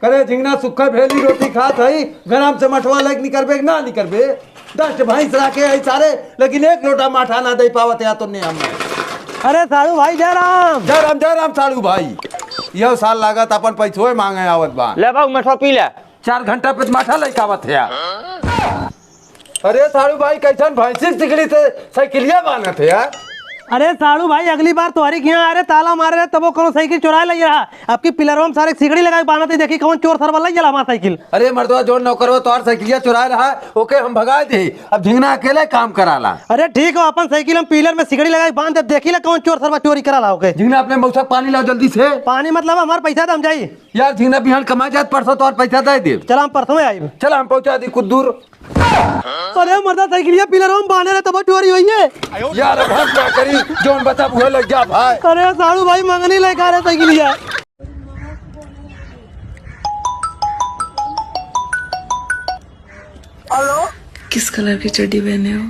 करे झिंगना सुखा भेली रोटी खात हई गरम से मठवा लेक निकरबे ना निकरबे 10 भैंस राखे हई सारे लेकिन एक लोटा माठा ना दे पावत या तो ने हम। अरे साड़ू भाई जय राम। जय राम जय राम साड़ू भाई। यह साल लागत अपन पैसों मांगे आवत बा। ले बाबू मठवा पी ले। 4 घंटा पे माठा लेके आवत है। अरे साड़ू भाई कैसन भैंसी सिकड़ी से साइकिलिया बानत है यार। अरे साड़ू भाई अगली बार तुम्हारी यहाँ आ रहे ताला मार रहे तब वो कौन साइकिल चुरा ले रहा। आपकी पिलरों में सारे सिगड़ी लगा बाना थी देखी कौन चोर सरवा लग हमारा साइकिल। अरे मर्दवा जोड़ नौकर हो तो साइकिलिया चुरा रहा है ओके हम भगा दे। अब झिंगना अकेले काम कराला। अरे ठीक हो अपन साइकिल हम पिलर में सिगड़ी लगाई बांध दे देखी कौन चोर सरवा चोरी करा ला। झिंगना अपने मौसा पानी लाओ जल्दी से। पानी मतलब हमारा पैसा दम जाई यार झिंगना बिहान कमा जात परसों तो और पैसा दे दे। चल हम परसों में आई। चल हम पहुंचा दी कुछ दूर। अरे मर्दा साइकिलिया पिलरों में बांधे रहे तब चोरी हुई है यार अब हम क्या करी जोन बता हुए लग गया भाई। अरे साड़ू भाई मंगनी लेकर आ रहे साइकिलिया। हेलो किस कलर की चड्डी पहने हो?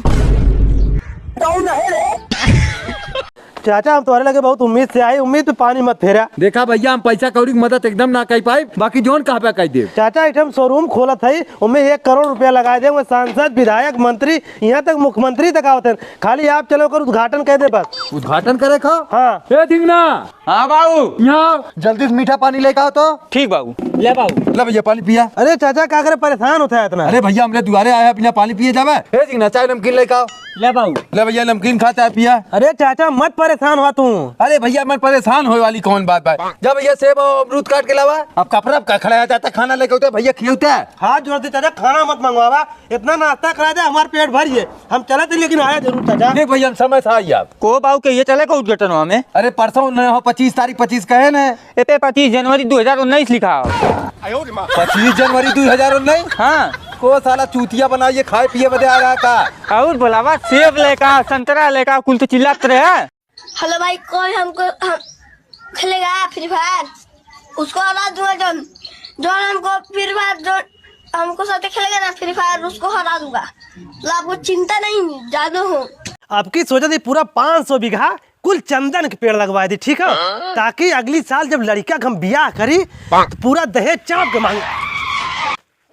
चाचा हम तुम्हारे लगे बहुत उम्मीद से आए उम्मीद पे पानी मत फेरा। देखा भैया हम पैसा कौड़ी की मदद एकदम ना कर पाए बाकी जोन कहाँ पे कर दे। चाचा एकदम शोरूम खोला था उनमें 1 करोड़ रुपया लगा दे वो सांसद विधायक मंत्री यहाँ तक मुख्यमंत्री तक आवत है। खाली आप चलो कर उद्घाटन कह दे बस। उद्घाटन करे खा। हाँ ए झिंगना। हाँ बाबू यहाँ जल्दी से मीठा पानी लेकर आओ तो। ठीक बाबू ले बाबू। ले भैया पानी पिया। अरे चाचा क्या करे परेशान होता है इतना। अरे भैया हमने दुआरे आया बिना पानी पिए जावे। ए झिंगना चाय नमकीन लेकर आओ। ले बाबू। ले भैया नमकीन खा चाय पिया। अरे चाचा मत परेशान हुआ तू। अरे भैया मैं परेशान होने वाली कौन बात भाई। जब भैया सेब और अमरूद काट के लावा अब कपड़ा का खड़ाया जाता खाना लेके होता भैया खिलौता है। हाथ जोड़ दे चाचा खाना मत मंगवावा इतना नाश्ता करा दे हमारे पेट भरिए हम चले थे लेकिन आया जरूर चाचा। देख भैया हम समय से आई आप को बाबू के ये चले को उद्घाटन हुआ में। अरे परसों 25 तारीख 25 कहे न। ए पे 25 जनवरी 2019 लिखा हो। 25 जनवरी 2019। हाँ को साला चूतिया बनाइए खाए पिए बदे आ रहा का। और बोलावा सेब लेका संतरा लेका कुल तो चिल्लाते रहे। हेलो भाई कोई हमको खेलेगा फ्री फायर उसको हरा दूंगा। जो हमको फ्री फायर जो हमको साथ खेलेगा ना फ्री फायर उसको हरा दूंगा। आपको चिंता नहीं जादू हो। आपकी सोचा थी पूरा 500 बीघा कुल चंदन के पेड़ लगवा दी ठीक है ताकि अगली साल जब लड़का हम ब्याह करी तो पूरा दहेज चाप के मांगे।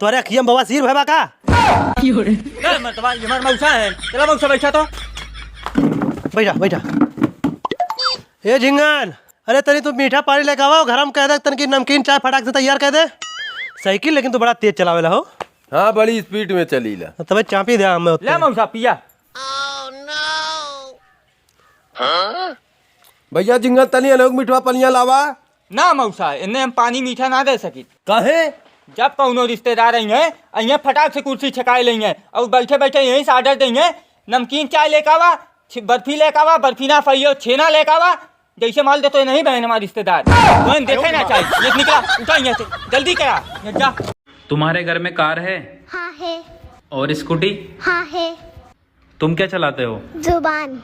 तोरे अखियम बाबा सिर भैबा का मौसा है चला मौसा बैठा तो बैठा बैठा। ए झिंगन अरे तनी तू मीठा पानी लेके आओ घर में कह दे तन की नमकीन चाय फटाक से तैयार कर दे। साइकिल लेकिन तो बड़ा तेज चलावेला हो। हाँ बड़ी स्पीड में चली ला। तब चापी दे हम ले मौसा पिया। भैया जिंगल तनी अलग मिठवा पनिया लावा। ना मौसा इन्हें हम पानी मीठा ना दे सकी। काहे जब कौनो रिश्तेदार आएंगे अइया फटाक से कुर्सी छकाए लेंगे और बैठे बैठे यहीं से ऑर्डर देंगे नमकीन चाय लेकर आवा बर्फी लेकर आवा बर्फी ना फैयो छेना लेकर आवा जैसे माल देते नहीं बहन हमारे रिश्तेदार तो देखे ना चाहिए। ये निकला उठा यहाँ से जल्दी करा जा। तुम्हारे घर में कार है? हाँ है। और स्कूटी? हाँ है। तुम क्या चलाते हो? जुबान।